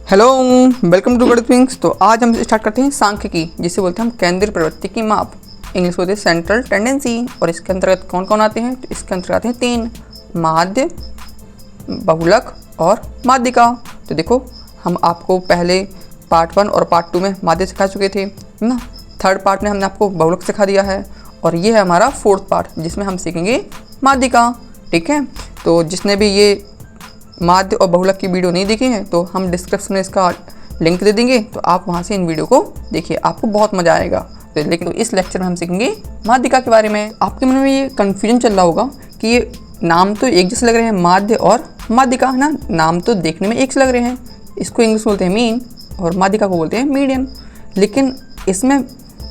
Hello, welcome to गणित wings. तो आज हम स्टार्ट करते हैं सांख्यिकी, जिसे बोलते हैं हम केंद्रीय प्रवृत्ति की माप, इंग्लिश बोलते हैं सेंट्रल टेंडेंसी। और इसके अंतर्गत कौन कौन आते हैं? तो इसके अंतर्गत आते हैं तीन, माध्य, बहुलक और माध्यिका। तो देखो, हम आपको पहले पार्ट 1 और पार्ट 2 में माध्य सिखा चुके थे ना। थर्ड पार्ट में हमने आपको बहुलक सिखा दिया है और ये है हमारा फोर्थ पार्ट, जिसमें हम सीखेंगे माध्यिका। ठीक है, तो जिसने भी ये माध्य और बहुलक की वीडियो नहीं देखी है तो हम डिस्क्रिप्शन में इसका लिंक दे देंगे, तो आप वहाँ से इन वीडियो को देखिए, आपको बहुत मज़ा आएगा। तो लेकिन इस लेक्चर में हम सीखेंगे माध्यिका के बारे में। आपके मन में ये कन्फ्यूजन चल रहा होगा कि ये नाम तो एक जैसे लग रहे हैं, माध्य और माध्यिका, है ना। नाम तो देखने में एक से लग रहे हैं, इसको इंग्लिश बोलते हैं मीन और माध्यिका को बोलते हैं मीडियन। लेकिन इसमें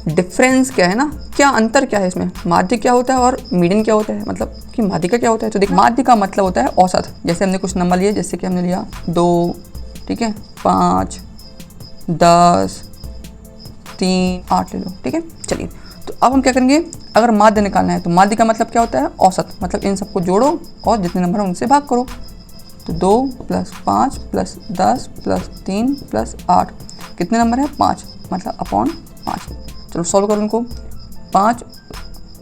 डिफरेंस क्या है ना, क्या अंतर क्या है इसमें? माध्य क्या होता है और मीडियन क्या होता है, मतलब कि माध्यिका क्या होता है? तो देख, माध्य का मतलब होता है औसत। जैसे हमने कुछ नंबर लिए, जैसे कि हमने लिया 2, ठीक है, 5, 10, 3, 8 ले लो, ठीक है। चलिए, तो अब हम क्या करेंगे, अगर माध्य निकालना है तो माध्य का मतलब क्या होता है? औसत। मतलब इन सबको जोड़ो और जितने नंबर हैं उनसे भाग करो। तो 2 + 5 + 10 + 3 + 8 कितने नंबर है? 5, मतलब अपॉन 5। चलो सॉल्व करो इनको। 5,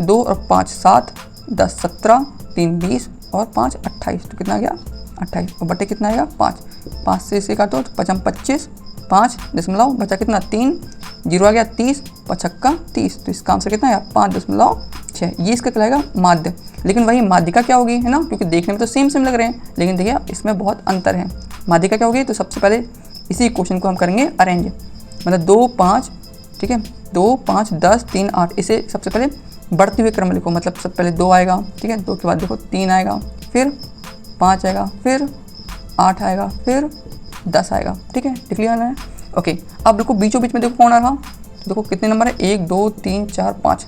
2 और 5 7, 10 17, 3 20 और 5 28। तो कितना आ गया? 28। और बटे कितना आएगा? 5। 5 से इसे काटो तो 5 25, 5 दशमलव बचा कितना? 3, 0 आ गया 30, 5 30। तो इसका आंसर कितना आया? 5.6। ये इसका कहलाएगा माध्य। लेकिन वही माध्यिका क्या होगी, है ना, क्योंकि देखने में तो सेम लग रहे हैं, लेकिन देखिए इसमें बहुत अंतर है। माध्यिका क्या होगी? तो सबसे पहले इसी क्वेश्चन को हम करेंगे अरेंज, मतलब 2 5, ठीक है, 2 5 10 3 8। इसे सबसे पहले बढ़ते हुए क्रम लिखो, मतलब सबसे पहले 2 आएगा, ठीक है, 2 के बाद देखो 3 आएगा, फिर 5 आएगा, फिर 8 आएगा, फिर 10 आएगा, ठीक है। लिख लिया है? ओके। अब देखो बीचों बीच में देखो कौन आ रहा, देखो कितने नंबर है? 1 2 3 4 5,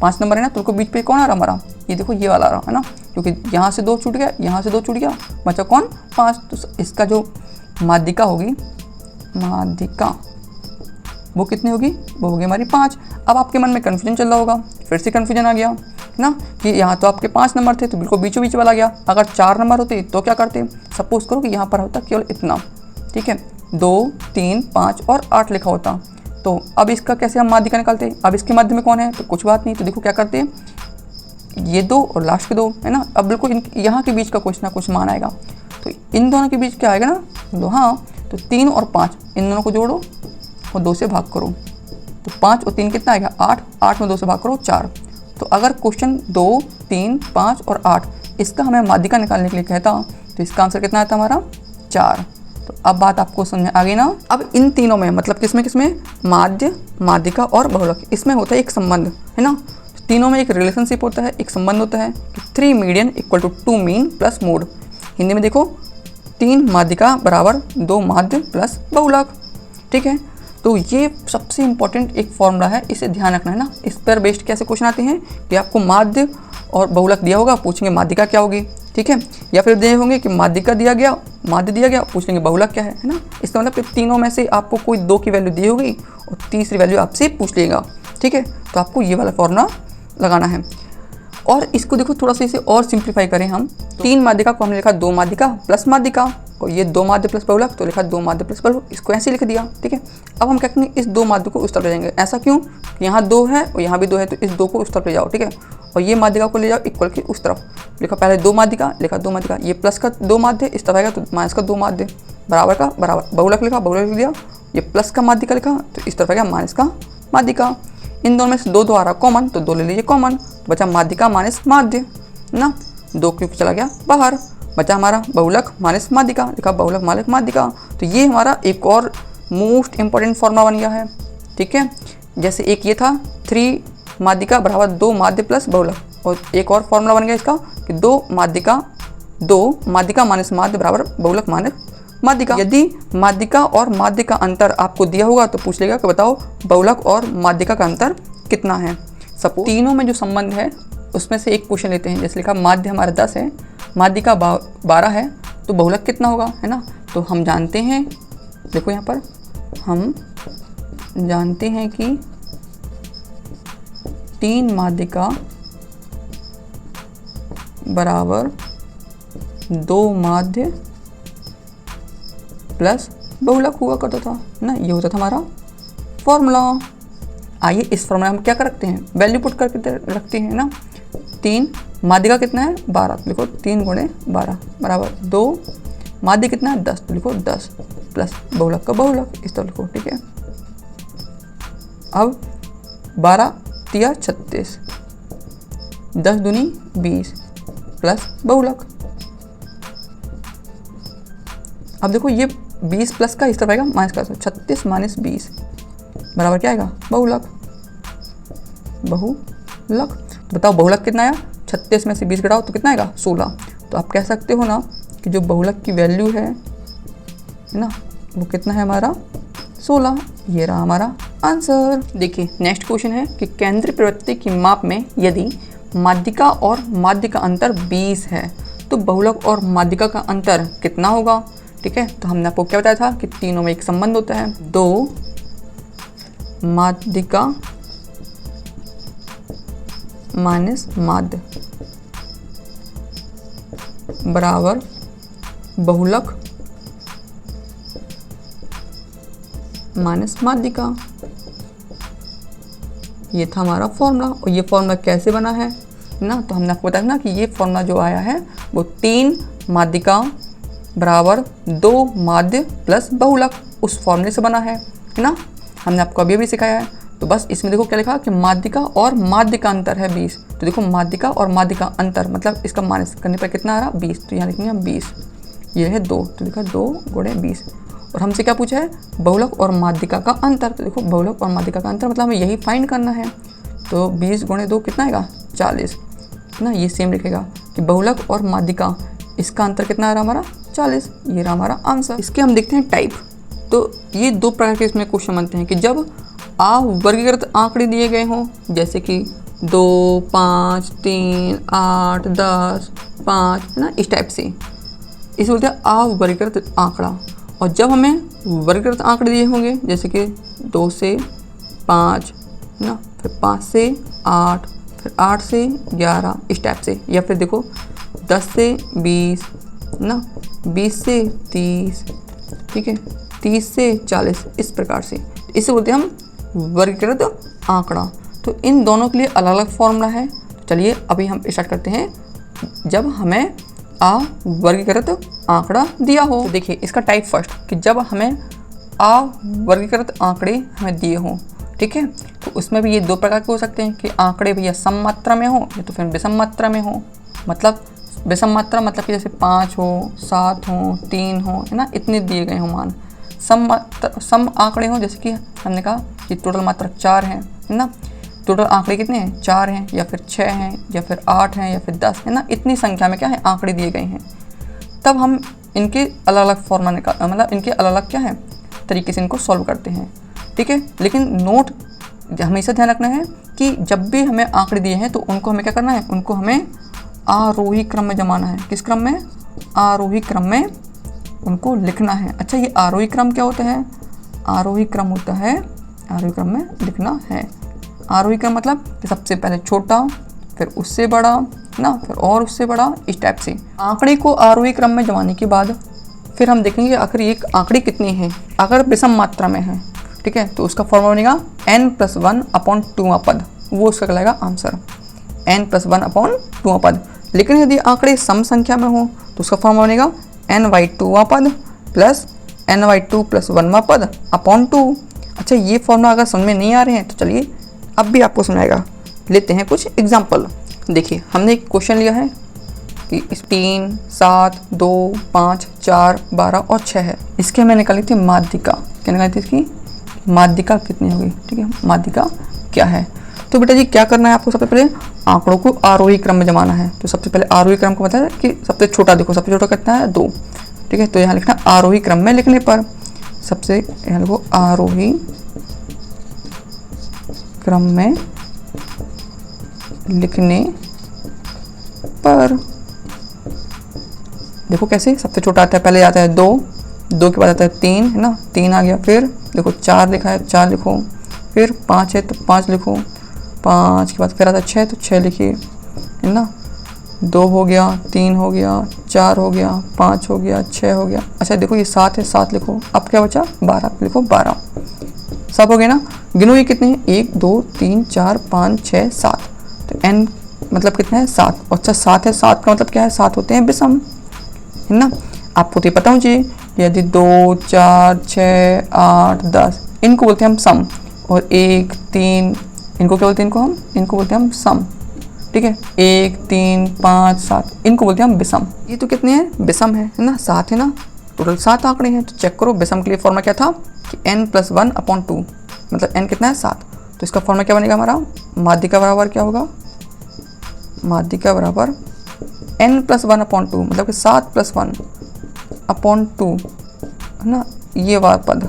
5 नंबर है ना। तो देखो बीच पे कौन आ रहा हमारा? ये देखो ये वाला आ रहा है ना, क्योंकि यहाँ से 2 छूट गया, यहाँ से 2 छूट गया, बचा कौन? 5। तो इसका जो माध्यिका होगी, माध्यिका वो कितनी होगी? वो होगी हमारी 5। अब आपके मन में कन्फ्यूजन चल रहा होगा, फिर से कन्फ्यूजन आ गया ना, कि यहाँ तो आपके 5 नंबर थे, तो बिल्कुल बीचों बीच वाला गया। अगर 4 नंबर होते तो क्या करते? सपोज करो कि यहाँ पर होता केवल इतना, ठीक है, 2 3 5 और 8 लिखा होता। तो अब इसका कैसे हम माध्यिका निकालते? अब इसके मध्य में कौन है? तो कुछ बात नहीं। तो देखो क्या करते हैं, ये 2 और लास्ट के 2, है ना। अब बिल्कुल यहाँ के बीच का कुछ ना कुछ मान आएगा, तो इन दोनों के बीच क्या आएगा ना? 2, हाँ। तो 3 और 5 इन दोनों को जोड़ो और 2 से भाग करो, तो 5 और 3 कितना आएगा? 8। 8 में 2 से भाग करो 4। तो अगर क्वेश्चन 2 3 5 और 8 इसका हमें माध्यिका निकालने के लिए कहता, तो इसका आंसर कितना आता हमारा? 4। तो अब बात आपको समझ में आ गई ना। अब इन तीनों में, मतलब किसमें माध्य, माध्यिका और बहुलक, इसमें होता है एक संबंध, है ना। तीनों में एक रिलेशनशिप होता है, एक संबंध होता है कि 3 मीडियन = 2 मीन + मोड। हिंदी में देखो, 3 माध्यिका बराबर 2 माध्य प्लस बहुलक, ठीक है। तो ये सबसे इम्पोर्टेंट एक फॉर्मूला है, इसे ध्यान रखना है ना। इस पर बेस्ड कैसे क्वेश्चन आते हैं कि आपको माध्य और बहुलक दिया होगा, पूछेंगे माध्यिका क्या होगी, ठीक है। या फिर दिए होंगे कि माध्यिका दिया गया, माध्य दिया गया, पूछ लेंगे बहुलक क्या है ना। इसका मतलब कि तीनों में से आपको कोई 2 की वैल्यू दी होगी और तीसरी वैल्यू आपसे पूछ लेगा, ठीक है। तो आपको ये वाला फॉर्मूला लगाना है। और इसको देखो थोड़ा सा इसे और सिंप्लीफाई करें हम, 3 माध्यिका को हमने लिखा 2 माध्यिका प्लस माध्यिका, और ये 2 माध्य प्लस बहुलक तो लिखा 2 माध्य प्लस बहुलक, इसको ऐसे लिख दिया, ठीक है। अब हम क्या करेंगे, इस 2 माध्य को उस तरफ ले जाएंगे। ऐसा क्यों? यहाँ 2 है और यहाँ भी 2 है, तो इस 2 को उस तरफ ले जाओ, ठीक है। और ये माध्यिका को ले जाओ इक्वल की उस तरफ, लिखा पहले 2 माध्यिका, लिखा 2 माध्यिका, ये प्लस का 2 माध्य इस तरफ आएगा तो माइनस का 2 माध्य, बराबर का बराबर, बहुलक लिखा, बहुलक लिख दिया, ये प्लस का माध्यिका लिखा तो इस तरफ आएगा माइनस का माध्यिका। इन दोनों में से 2 आ रहा कॉमन, तो 2 ले लीजिए कॉमन, तो बचा माध्यिका माइनस माध्य ना, 2 क्योंकि चला गया बाहर, बचा हमारा बहुलक माइनस माध्यिका, लिखा बहुलक माइनस माध्यिका। तो ये हमारा एक और मोस्ट इंपॉर्टेंट फॉर्मूला बन गया है, ठीक है। जैसे एक ये था 3 माध्यिका बराबर 2 माध्य प्लस बहुलक, और एक और फॉर्मूला बन गया इसका कि 2 माध्यिका माइनस माध्य बराबर बहुलक माइनस माध्यिका। यदि माध्यिका और माध्य का अंतर आपको दिया होगा तो पूछ लेगा कि बताओ बहुलक और माध्यिका का अंतर कितना है। सब तीनों में जो संबंध है उसमें से एक क्वेश्चन लेते हैं। जैसे लिखा माध्य हमारा 10 है, माध्यिका 12 है, तो बहुलक कितना होगा, है ना। तो हम जानते हैं, देखो यहाँ पर हम जानते हैं कि 3 माध्यिका बराबर 2 माध्य प्लस बहुलक हुआ करता था ना, ये होता था हमारा फॉर्मूला। आइए इस फॉर्मूला हम क्या करते हैं, वैल्यू पुट करके रखते हैं ना। 3 माध्य का कितना है 12, तो लिखो 3 गुणे 12 बराबर 2, माध्य कितना है 10, तो लिखो 10 प्लस बहुलक का बहुलक, इस तरह लिखो। ठीक है, अब 12 तिया 36, 10 दूनी 20 प्लस बहुलक। अब देखो ये 20 प्लस का इस तरफ आएगा माइनस का, 36 माइनस 20 बराबर क्या आएगा बहुलक। बहुलक तो बताओ बहुलक कितना आया, 36 में से 20 घटाओ तो कितना आएगा 16। तो आप कह सकते हो ना कि जो बहुलक की वैल्यू है ना वो कितना है हमारा 16। ये रहा हमारा आंसर। देखिए नेक्स्ट क्वेश्चन है कि केंद्रीय प्रवृत्ति की माप में यदि माध्यिका और माध्य का अंतर 20 है तो बहुलक और माध्यिका का अंतर कितना होगा। ठीक है, तो हमने आपको क्या बताया था कि तीनों में एक संबंध होता है, 2 माध्यिका माइनस माध्य बराबर बहुलक माइनस माध्यिका। ये था हमारा फॉर्मूला। और ये फॉर्मूला कैसे बना है ना, तो हमने आपको बताया ना कि ये फॉर्मूला जो आया है वो 3 माध्यिका बराबर 2 माध्य प्लस बहुलक उस फॉर्मूले से बना है ना। हमने आपको अभी भी सिखाया है। तो बस इसमें देखो क्या लिखा कि माध्यिका और माध्य का अंतर है 20। तो देखो माध्यिका और माध्य का अंतर मतलब इसका माइनस करने पर कितना आ रहा 20, तो यहाँ लिखेंगे हम 20, ये है 2, तो लिखा 2 गुणे 20। और हमसे क्या पूछा है बहुलक और माध्यिका का अंतर। तो देखो बहुलक और माध्यिका का अंतर मतलब हमें यही फाइंड करना है। तो 20 गुणे 2 कितना आएगा 40 ना। ये सेम लिखेगा कि बहुलक और माध्यिका इसका अंतर कितना आ रहा हमारा 40। ये रहा हमारा आंसर। इसके हम देखते हैं टाइप। तो ये 2 प्रकार के इसमें क्वेश्चन बनते हैं कि जब वर्गीकृत आंकड़े दिए गए हों, जैसे कि 2, 5, 3, 8, 10, 5 है ना, इस टाइप से, इसे बोलते हैं अवर्गीकृत आंकड़ा। और जब हमें वर्गीकृत आंकड़े दिए होंगे जैसे कि 2 से 5 ना, फिर 5 से 8, फिर 8 से 11 इस टाइप से, या फिर देखो 10 से 20 ना, 20 से 30, ठीक है, 30 से 40, इस प्रकार से, इसे बोलते हैं हम वर्गीकृत आंकड़ा। तो इन दोनों के लिए अलग अलग फॉर्मूला है। चलिए अभी हम स्टार्ट करते हैं जब हमें अवर्गीकृत आंकड़ा दिया हो। तो देखिए इसका टाइप फर्स्ट कि जब हमें अवर्गीकृत आंकड़े हमें दिए हों, ठीक है, तो उसमें भी ये 2 प्रकार के हो सकते हैं कि आंकड़े भैया सम मात्रा में हो या तो फिर विषम मात्रा में हो। मतलब विषम मात्रा मतलब कि जैसे 5 हो, 7 हो, 3 हो, है ना, इतने दिए गए हों मान। सम आंकड़े हों जैसे कि हमने कहा कि टोटल मात्रा 4 है ना, टोटल आंकड़े कितने हैं 4 हैं या फिर 6 हैं या फिर 8 हैं या फिर 10 है ना, इतनी संख्या में क्या है आंकड़े दिए गए हैं। तब हम इनके अलग अलग फॉर्मूला मतलब इनके अलग अलग क्या है तरीके से इनको सॉल्व करते हैं। ठीक है, लेकिन नोट हमेशा ध्यान रखना है कि जब भी हमें आंकड़े दिए हैं तो उनको हमें क्या करना है, उनको हमें आरोही क्रम में जमाना है। किस क्रम में, आरोही क्रम में उनको लिखना है। अच्छा, ये आरोही क्रम क्या होता है, आरोही क्रम होता है, आरोही क्रम में लिखना है। आरोही क्रम मतलब कि सबसे पहले छोटा, फिर उससे बड़ा ना, फिर और उससे बड़ा, इस टाइप से। आंकड़े को आरोही क्रम में जमाने के बाद फिर हम देखेंगे आखिर ये आंकड़े कितने हैं। अगर विषम मात्रा में है, ठीक है, तो उसका फॉर्मूला बनेगा n+1/2वां पद, वो उसका कहलाएगा आंसर, n+1/2वां पद। लेकिन यदि आंकड़े सम संख्या में हो तो उसका फॉर्मूला बनेगा n/2वां पद प्लस n/2 + 1वां पद अपॉन 2। अच्छा, ये फॉर्मूला अगर समझ में नहीं आ रहे हैं तो चलिए अब भी आपको समझाएगा। लेते हैं कुछ एग्जाम्पल। देखिए हमने एक क्वेश्चन लिया है कि 3, 7, 2, 5, 4, 12 और 6 है। इसके हमें निकाली थी माध्यिका। क्या निकाली थी इसकी, माध्यिका कितनी होगी। ठीक है, माध्यिका क्या है। तो बेटा जी क्या करना है आपको, सबसे पहले आंकड़ों को आरोही क्रम में जमाना है। तो सबसे पहले आरोही क्रम को पता है कि सबसे छोटा, देखो सबसे छोटा कितना है 2। ठीक है, तो यहाँ लिखना आरोही क्रम में लिखने पर, सबसे यहाँ लिखो आरोही क्रम में लिखने पर। देखो कैसे, सबसे छोटा आता है, पहले आता है 2, 2 के बाद आता है 3 है ना, 3 आ गया, फिर देखो 4 लिखा है, 4 लिखो, फिर 5 है तो 5 लिखो, 5 के बाद फिर आता है 6 तो 6 लिखिए, है ना, 2 हो गया, 3 हो गया, 4 हो गया, 5 हो गया, 6 हो गया। अच्छा देखो ये 7 है, 7 लिखो। अब क्या बचा? 12, लिखो 12। सब हो गया ना? गिनो ये कितने हैं? 1 2 3 4 5 6 7। तो n मतलब कितना है? 7। अच्छा 7 है, 7 का मतलब क्या है? 7 होते हैं विषम, है ना? आपको तो ये पता होना चाहिए। यदि 2 4 6 8 10 इनको बोलते हैं हम सम, और 1 3 इनको क्या बोलते हैं? इनको बोलते हैं हम सम, ठीक है। 1 3 5 7 इनको बोलते हैं हम विषम। ये तो कितने हैं? विषम है ना? 7 है ना? टोटल 7 आंकड़े हैं। तो चेक करो, विषम के लिए फॉर्मूला क्या था कि n+1/2, मतलब n कितना है? 7। तो इसका फॉर्मूला क्या बनेगा हमारा? माध्यिका बराबर क्या होगा? माध्यिका बराबर n+1/2, मतलब कि 7 + 1/2, है ना? ये वाला पद।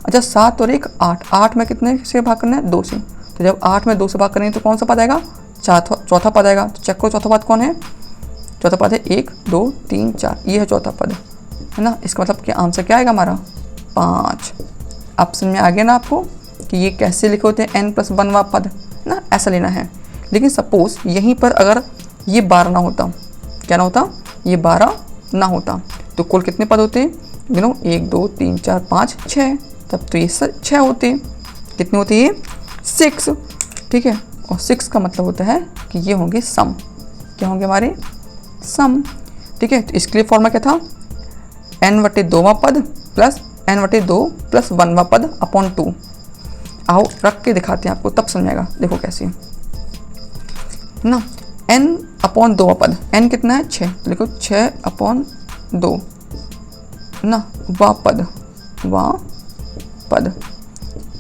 अच्छा 7 और 1 8, 8 में कितने से भाग करना है? 2 से। तो जब 8 में 2 से भाग करेंगे तो कौन सा पद आएगा? चौथा पद आएगा। तो चेक करो चौथा पद कौन है? चौथा पद है 1 2 3 4, ये है चौथा पद, है ना? इसका मतलब क्या आंसर क्या आएगा हमारा? 5। अब समझ में आ गया ना आपको कि ये कैसे लिखे होते हैं? n+1वां पद, ना? ऐसा लेना है। लेकिन सपोज यहीं पर अगर ये 12 ना होता, क्या ना होता? ये 12 ना होता, तो कुल कितने पद होते? गिनो, 1 2 3 4 5 6, तब तो ये 6 होते। कितने होते ये? 6, ठीक है। और 6 का मतलब होता है कि ये होंगे सम। क्या होंगे हमारे? सम, ठीक है। तो इसके लिए फॉर्मूला क्या था? n/2वां पद प्लस n/2 + 1वां पद अपॉन 2। आओ रख के दिखाते हैं आपको, तब समझेगा। देखो कैसे ना, n/2वां पद, n कितना है? 6, तो लिखो 6/2 ना, वां पद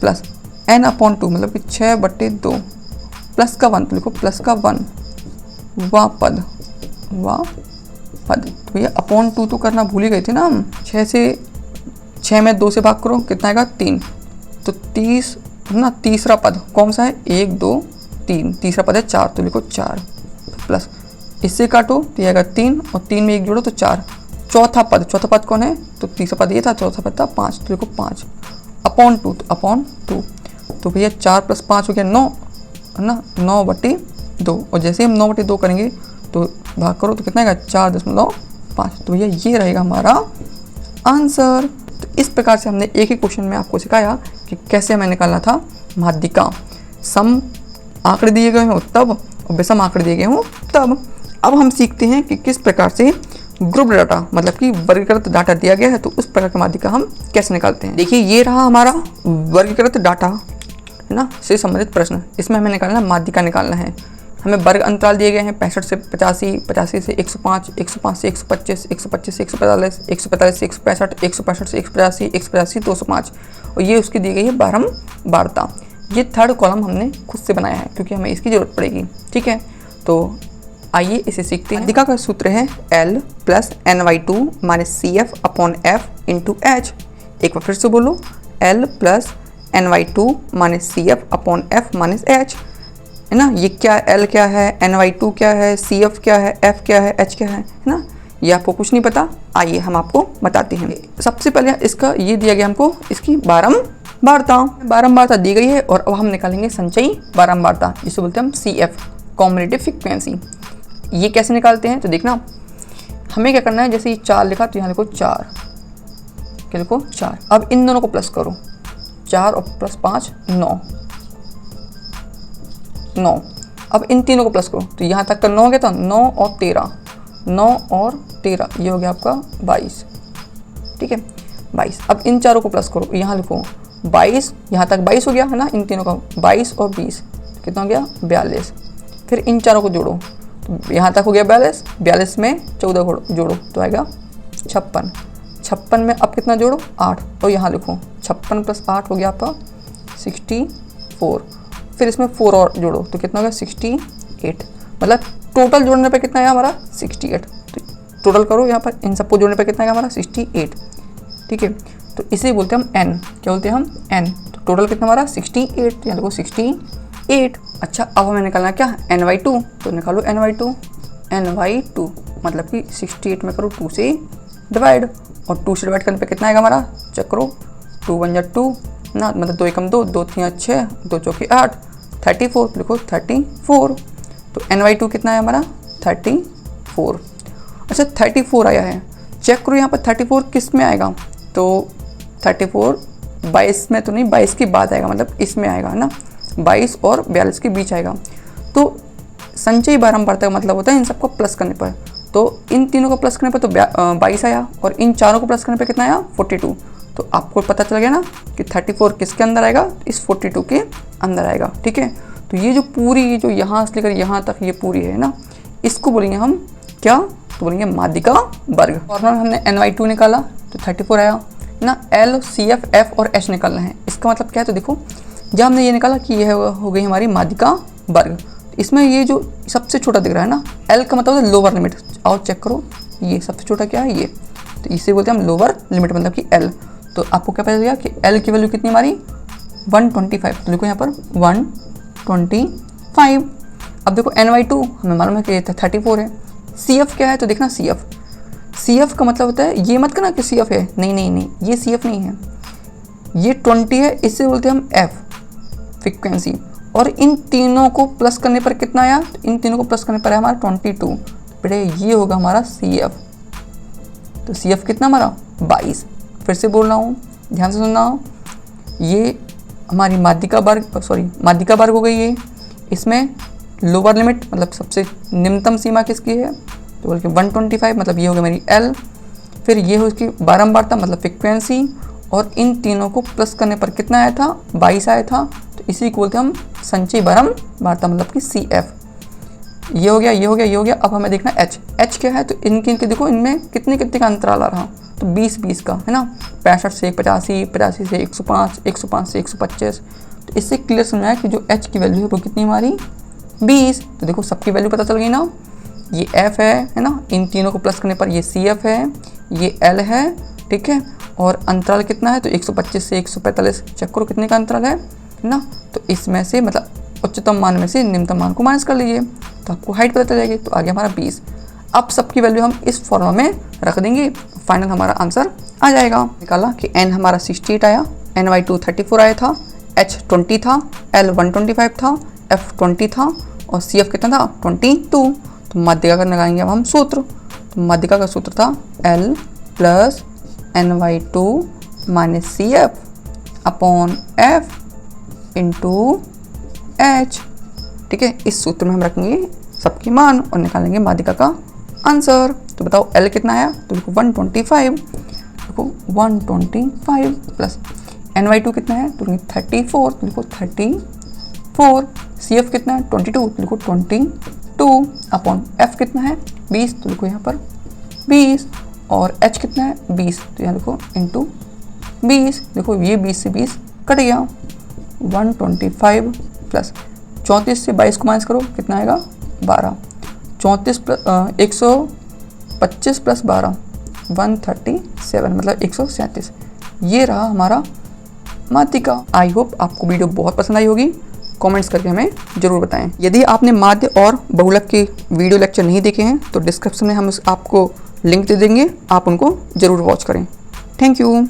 प्लस n/2, मतलब कि 6/2 प्लस का 1, तो लिखो प्लस का 1 वां पद। तो ये अपॉन 2 तो करना भूल ही गए थे ना हम। 6 में 2 से भाग करो, कितना आएगा? 3। तो 30 ना, तीसरा पद कौन सा है? 1 2 3, तीसरा पद है 4, तो लिखो 4 प्लस इससे काटो तो आएगा 3, और 3 में 1 जोड़ो तो 4। चौथा पद कौन है? तो तीसरा पद ये था, चौथा पद था 5, तो लिखो 5 अपॉन 2, तो अपॉन 2। तो भैया 4 + 5 हो गया 9, है ना? 9/2, और जैसे हम 9/2 करेंगे तो भाग करो तो कितना आएगा? 4.5। तो भैया ये रहेगा हमारा आंसर। तो इस प्रकार से हमने एक ही क्वेश्चन में आपको सिखाया कि कैसे हमें निकालना था माध्यिका। सम आंकड़े दिए गए हों तब, और विषम आंकड़े दिए गए हों तब। अब हम सीखते हैं कि किस प्रकार से ग्रुप डाटा, मतलब कि वर्गीकृत डाटा दिया गया है, तो उस प्रकार की माध्यिका हम कैसे निकालते हैं। देखिए ये रहा हमारा वर्गीकृत डाटा, है ना, से संबंधित प्रश्न। इसमें हमें निकालना माध्यिका निकालना है। हमें वर्ग अंतराल दिए गए हैं 65 से 85, 85 से 105, 105 से 125, 125 से 145, 145 से 165, 165 से 185, 185 205, और ये उसकी दी गई है बारंबारता। ये थर्ड कॉलम हमने खुद से बनाया है क्योंकि हमें इसकी जरूरत पड़ेगी, ठीक है। तो आइए इसे सीखते हैं। माध्यिका का सूत्र है L + ny2 - CF / F × H। एक बार फिर से बोलो, L + ny2 - CF / F - H, है ना। ये क्या, L क्या है, ny2 क्या है, CF क्या है, F क्या है, H क्या है ना। ये आपको कुछ नहीं पता, आइए हम आपको बताते हैं। सबसे पहले इसका ये दिया गया हमको, इसकी बारंबारता दी गई है, और अब हम निकालेंगे संचयी बारंबारता, जिसे बोलते हैं हम CF, कॉम्युलेटिव फ्रीक्वेंसी। ये कैसे निकालते हैं तो देखना, हमें क्या करना है, जैसे ये 4 लिखा तो यहाँ लिखो 4, क्या लिखो 4। अब इन दोनों को प्लस करो, 4 और + 5 9। अब इन तीनों को प्लस करो तो यहाँ तक का 9 हो गया था, 9 और 13, 9 और 13, ये हो गया आपका 22, ठीक है 22। अब इन चारों को प्लस करो, यहाँ लिखो 22, यहाँ तक 22 हो गया, है ना। इन तीनों का 22 और 20 कितना हो गया? 42। फिर इन चारों को जोड़ो, तो यहाँ तक हो गया 42, 42 में 14 जोड़ो तो आएगा 56। 56 में अब कितना जोड़ो? 8, और यहाँ लिखो 56 + 8 हो गया आपका 64। फिर इसमें 4 और जोड़ो तो कितना हो गया? 68। मतलब टोटल जोड़ने पे कितना आया हमारा? 68। तो टोटल करो यहाँ पर, इन सबको जोड़ने पे कितना आएगा हमारा? 68, ठीक है। तो इसे बोलते हैं हम n, क्या बोलते हैं हम? n। तो टोटल कितना हमारा? 68, तो यहाँ देखो 68। अच्छा अब हमें निकालना क्या? ny2, तो निकालो ny2। मतलब कि 68 में करो 2 से डिवाइड, और 2 से डिवाइड करने पे कितना आएगा हमारा? चेक करो, 2 × 1 = 2 ना, मतलब 2 × 2 = 2, 2 × 3 = 6, 2 × 4 = 8, 34, लिखो 34। तो NY2 कितना है हमारा 34। अच्छा 34 आया है, चेक करो यहाँ पर 34 किस में आएगा, तो 34 22 में तो नहीं, 22 के बाद आएगा, मतलब इसमें आएगा ना, 22 और 42 के बीच आएगा। तो संचयी बारंबारता का मतलब होता है इन सबको प्लस करने पर, तो इन तीनों को प्लस करने पर तो 22 आया और इन चारों को प्लस करने पर कितना आया 42। तो आपको पता चल गया ना कि 34 किसके अंदर आएगा, इस 42 के अंदर आएगा। ठीक है, तो ये जो पूरी, ये जो यहाँ से लेकर यहाँ तक ये पूरी है ना, इसको बोलेंगे हम क्या, तो बोलेंगे माध्यिका वर्ग। फॉर्मूला हमने NY2 निकाला तो 34 आया ना, L, CF, F और H निकालना है। इसका मतलब क्या है, तो देखो जब हमने ये निकाला कि यह हो गई हमारी माध्यिका वर्ग, इसमें ये जो सबसे छोटा दिख रहा है ना, L का मतलब है लोअर लिमिट। आओ चेक करो, ये सबसे छोटा क्या है, ये, तो इसे बोलते हैं हम लोअर लिमिट, मतलब कि L। तो आपको क्या पता चल गया कि L की वैल्यू कितनी हमारी 125। तो देखो यहाँ पर 125। अब देखो NY2 हमें मालूम है कि 34 है। CF क्या है, तो देखना CF का मतलब होता है, ये मत करना कि CF है, नहीं, ये CF नहीं है, ये 20 है, इससे बोलते हैं हम F फ्रीक्वेंसी। और इन तीनों को प्लस करने पर कितना आया, तो इन तीनों को प्लस करने पर है हमारा 22। बेटे ये होगा हमारा CF। तो CF कितना हमारा 22। फिर से बोल रहा हूँ, ध्यान से सुनना, ये हमारी माध्यिका वर्ग हो गई है। इसमें लोअर लिमिट मतलब सबसे निम्नतम सीमा किसकी है, तो बोल के 125, मतलब ये हो गई मेरी L। फिर ये हो इसकी बारंबारता मतलब फ्रिक्वेंसी, और इन तीनों को प्लस करने पर कितना आया था 22 आया था, तो इसी को बोलते हैं हम संचयी बारंबारता मतलब कि CF। ये हो गया। अब हमें देखना H क्या है, तो इनके देखो इनमें कितने का अंतराल आ रहा, तो 20 का है ना, 65 से 85, 85 से 105, 105 से 125। तो इससे क्लियर समझाया कि जो H की वैल्यू है वो कितनी हमारी 20। तो देखो सबकी वैल्यू पता चल गई ना, ये F है ना, इन तीनों को प्लस करने पर ये CF है, ये L है, ठीक है, और अंतराल कितना है, तो 125 से 145। चेक करो कितने का अंतराल है ना, तो इसमें से मतलब उच्चतम मान में से निम्नतम मान को माइनस कर लीजिए, तो आपको हाइट पता चल जाएगी। तो आगे हमारा 20। अब सबकी वैल्यू हम इस फॉर्मूला में रख देंगे, फाइनल हमारा आंसर आ जाएगा। निकाला कि N हमारा 68 आया, NY2 34 आया था, H 20 था, L 125 था, F 20 था और CF कितना था 22। तो माध्यिका का लगाएंगे अब हम सूत्र, तो माध्यिका का सूत्र था L plus NY2 minus CF upon F into H। ठीक है, इस सूत्र में हम रखेंगे सबकी मान और निकालेंगे माध्यिका का आंसर। तो बताओ L कितना आया, तो देखो 125, देखो 125 प्लस NY2 कितना है, तो 34, तो लिखो 34। CF कितना है 22, तो लिखो 22 अपॉन F कितना है 20, तो लिखो यहाँ पर 20, और H कितना है 20, तो यहाँ लिखो इंटू 20। देखो ये 20 से 20 कट गया, 125 प्लस 34 से 22 को माइनस करो कितना आएगा 12, 34 प्लस 125 प्लस 12 137 मतलब 137। ये रहा हमारा माध्यिका। आई होप आपको वीडियो बहुत पसंद आई होगी, कमेंट्स करके हमें ज़रूर बताएं। यदि आपने माध्य और बहुलक के वीडियो लेक्चर नहीं देखे हैं तो डिस्क्रिप्शन में हम आपको लिंक दे देंगे, आप उनको ज़रूर वॉच करें। Thank you.